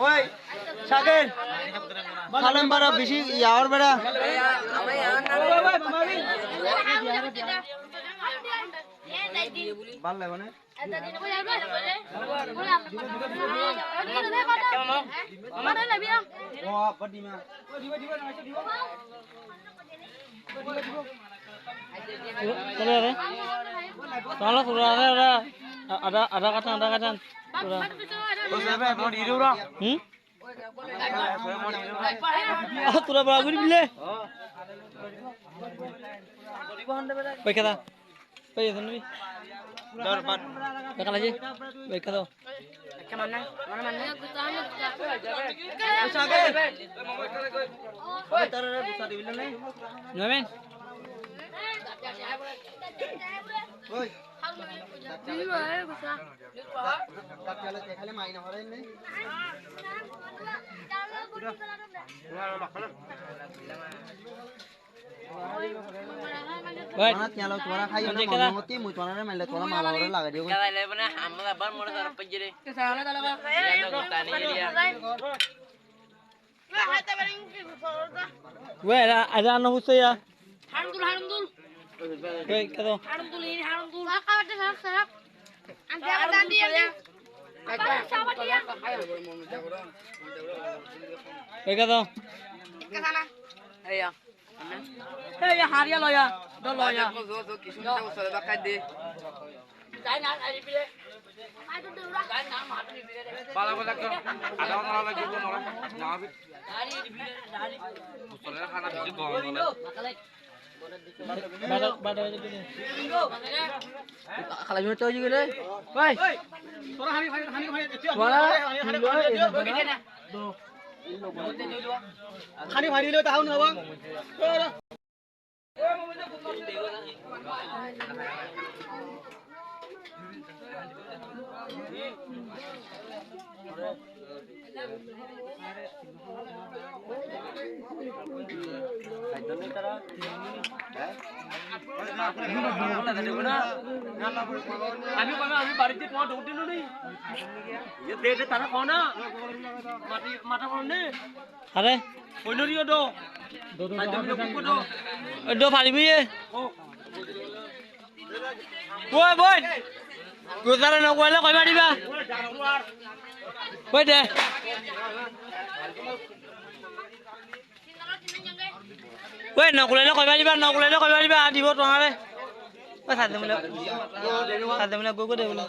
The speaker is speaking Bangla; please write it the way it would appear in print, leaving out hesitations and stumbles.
ওই সাগর খালেম বাড়া বেশি ইয়ার বেড়া ভাল লাগে না তোরা বড় করে দিলে পয়সা পয়সা নিবি দর বাট টাকা লাগি পয়সা দাও কেমন না মানে সাগে ওই তারে বুসা দিবিলে নাই নবেন ওই খালি মাইনা হরে নাই ওই না তেলো তোরা খাইও না মমতি মুই তোরা মাইলে তোরা মালা হরে লাগা দিও গাইলে বনে আমরা বার মরে ধর পজরে কে সালা তালা তানি এরিয়া না হাতে বারিং কি সরদা ওই আজা না হুসইয়া হারুন্দুল ওই কত হারুন্দুল কাটে সব আন্তে আদান দিয়ে কাকা সাবাটিয়া ওই কত কানা এইয়া এই হারিয়া লয়া দ লয়া কো কিসুটা ওসরে বাকাই দে যাই না আই বিলে আই তো দৌড়া যাই না মাটি বিলে পালা পালা কো আদা মারা লাগিব নরা না বি দাড়ি বিলে দাড়ি ওসরে খানা বেশি গরম বলে বাড়া বাড়া দিলে খালা জুনে চই গেলে ওই তোরা হানি ভাই তোরা হানি না দো খানি ভাই দিলে তাও না হবা আমি বাড়িতে তোমার ঢুকতে নেই দে তারা খাও না মাথা পড়নে আরে কইনরিও দো দো ফালিবি ওই বই গোজারে নকইলে কইবা দিবা কই দে ওই নকইলে কইবা দিবা দিব তোমারে ওই সাদে মিলে গো গো দে বলে